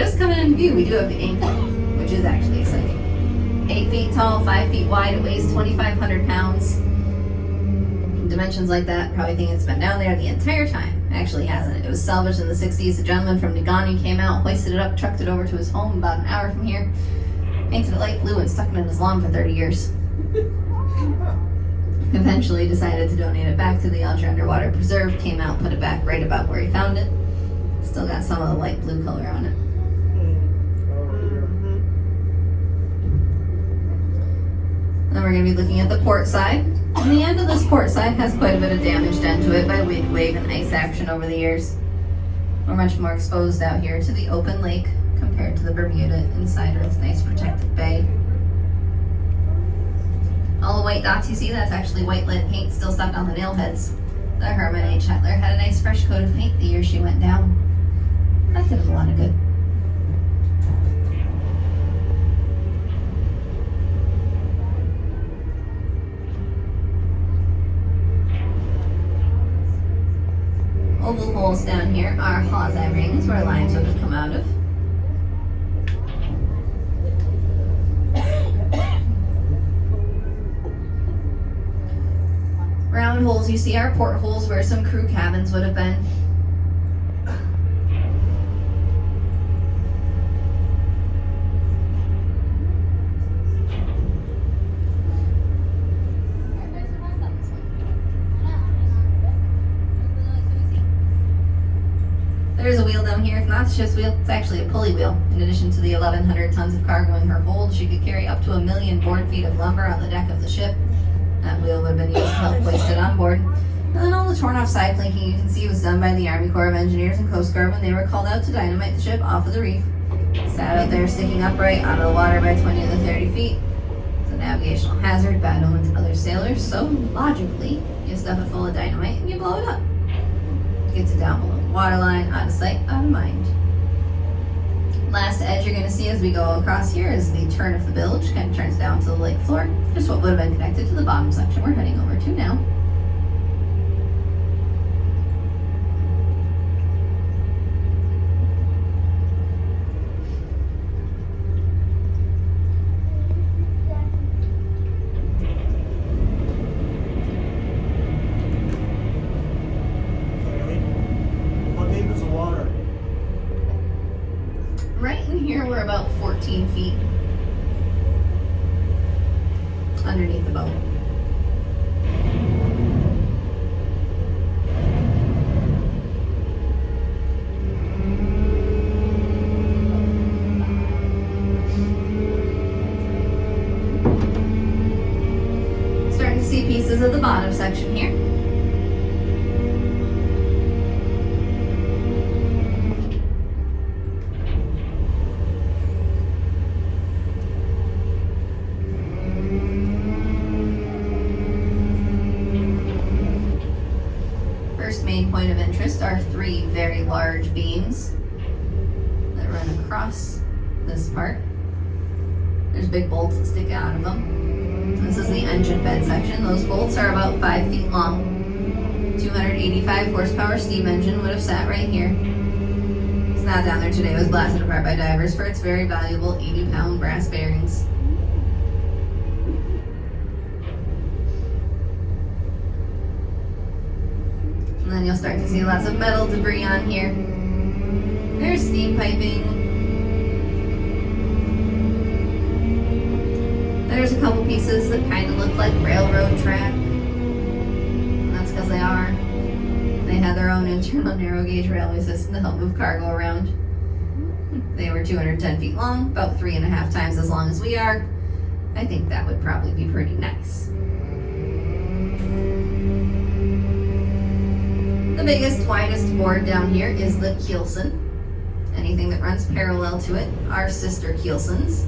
just coming into view, we do have the ink, which is actually exciting. 8 feet tall, 5 feet wide, it weighs 2,500 pounds. Dimensions like that, probably think it's been down there the entire time. Actually hasn't. It was salvaged in the 60s. A gentleman from Nagani came out, hoisted it up, trucked it over to his home about an hour from here, painted it light blue, and stuck it in his lawn for 30 years. Eventually decided to donate it back to the Alger Underwater Preserve, came out, put it back right about where he found it. Still got some of the light blue color on it. Then we're going to be looking at the port side. And the end of this port side has quite a bit of damage done to it by wind, wave, and ice action over the years. We're much more exposed out here to the open lake compared to the Bermuda inside this nice protected bay. All the white dots you see, that's actually white lead paint still stuck on the nail heads. The Herman H. Hettler had a nice fresh coat of paint the year she went down. That did a lot of good. Oval holes down here are hawseye rings where lines would have come out of. Round holes you see are portholes where some crew cabins would have been. There's a wheel down here. It's not the ship's wheel, it's actually a pulley wheel. In addition to the 1,100 tons of cargo in her hold, she could carry up to 1 million board feet of lumber on the deck of the ship. That wheel would have been used to help hoist it on board. And then all the torn off side planking you can see was done by the Army Corps of Engineers and Coast Guard when they were called out to dynamite the ship off of the reef. Sat out there sticking upright out of the water by 20 to 30 feet. It's a navigational hazard, bad omen to other sailors, so logically, you stuff it full of dynamite and you blow it up. Gets it down below the waterline, out of sight, out of mind. Last edge you're going to see as we go across here is the turn of the bilge, kind of turns down to the lake floor, just what would have been connected to the bottom section we're heading over to now. Right in here we're about 14 feet underneath the boat. Starting to see pieces of the bottom section here. Main point of interest are 3 very large beams that run across this part. There's big bolts that stick out of them. This is the engine bed section. Those bolts are about 5 feet long. 285 horsepower steam engine would have sat right here. It's not down there today. It was blasted apart by divers for its very valuable 80-pound brass bearings. And then you'll start to see lots of metal debris on here. There's steam piping. There's a couple pieces that kind of look like railroad track. And that's because they are. They had their own internal narrow gauge railway system to help move cargo around. They were 210 feet long, about 3.5 times as long as we are. I think that would probably be pretty nice. The biggest, widest board down here is the keelson. Anything that runs parallel to it are sister keelsons.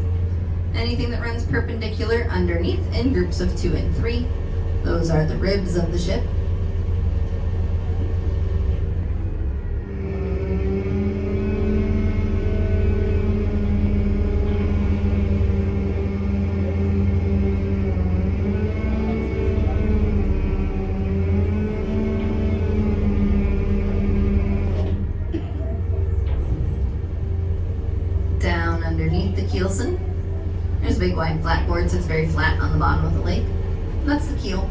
Anything that runs perpendicular underneath in groups of 2 and 3, those are the ribs of the ship. underneath the keelson. There's a big wide flat board, so it's very flat on the bottom of the lake. And that's the keel.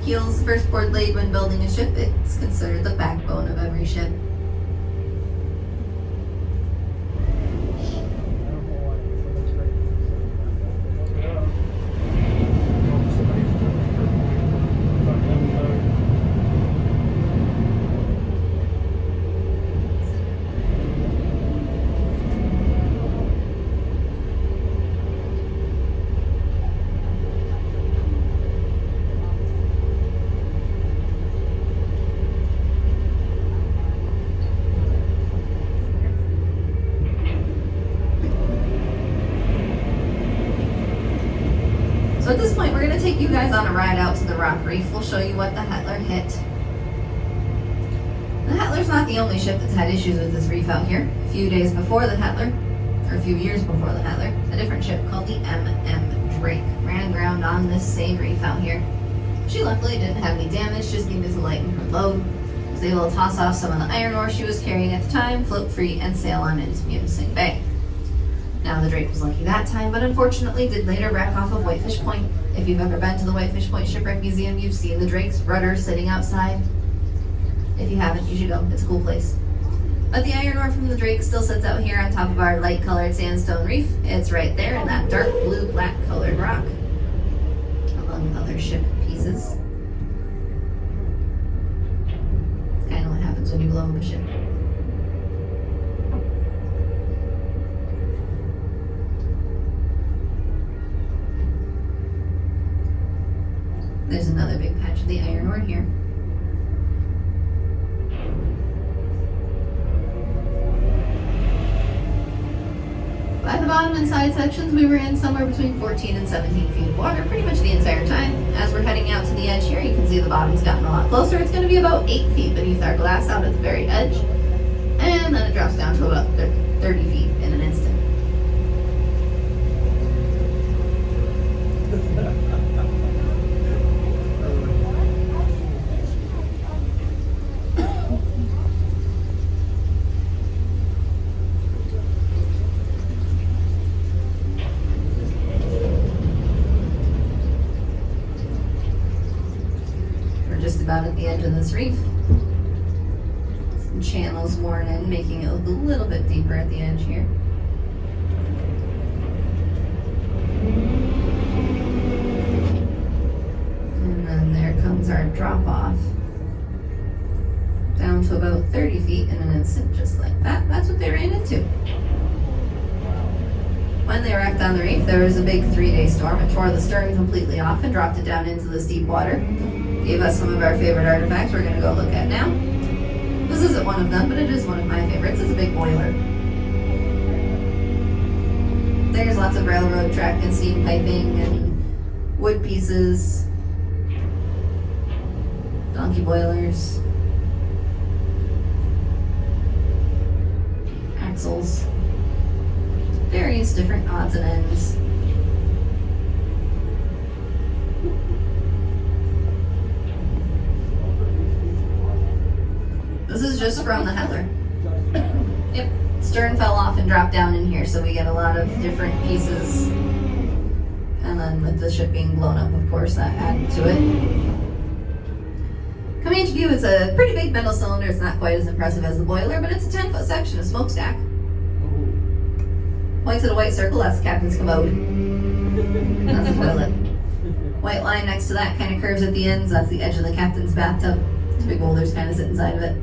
Keel's the first board laid when building a ship. It's considered the backbone of every ship. So at this point, we're going to take you guys on a ride out to the rock reef. We'll show you what the Hettler hit. The Hettler's not the only ship that's had issues with this reef out here. A few days before the Hettler, or a few years before the Hettler, a different ship called the Drake ran aground on this same reef out here. She luckily didn't have any damage, just needed to lighten her load. Was able to toss off some of the iron ore she was carrying at the time, float free, and sail on into Munising Bay. Now the Drake was lucky that time, but unfortunately did later wreck off of Whitefish Point. If you've ever been to the Whitefish Point Shipwreck Museum, you've seen the Drake's rudder sitting outside. If you haven't, you should go. It's a cool place. But the iron ore from the Drake still sits out here on top of our light-colored sandstone reef. It's right there in that dark blue, black-colored rock, along with other ship pieces. It's kind of what happens when you blow up a ship. There's another big patch of the iron ore here. By the bottom and side sections, we were in somewhere between 14 and 17 feet of water pretty much the entire time. As we're heading out to the edge here, you can see the bottom's gotten a lot closer. It's going to be about 8 feet beneath our glass out at the very edge. And then it drops down to about 30 feet in an instant. Just about at the edge of this reef. Some channels worn in, making it look a little bit deeper at the edge here. And then there comes our drop off. Down to about 30 feet in an instant, just like that. That's what they ran into. When they wrecked on the reef, there was a big 3-day storm. It tore the stern completely off and dropped it down into this deep water. Gave us some of our favorite artifacts we're going to go look at now. This isn't one of them, but it is one of my favorites. It's a big boiler. There's lots of railroad track and steam piping and wood pieces, donkey boilers, axles, various different odds and ends. This is just from the Hettler. Yep, stern fell off and dropped down in here, so we get a lot of different pieces. And then with the ship being blown up, of course, that added to it. Coming into view is a pretty big metal cylinder. It's not quite as impressive as the boiler, but it's a 10-foot section of smokestack. Points at a white circle, that's the captain's commode. And that's the toilet. White line next to that kind of curves at the ends. That's the edge of the captain's bathtub. Two big boulders kind of sit inside of it.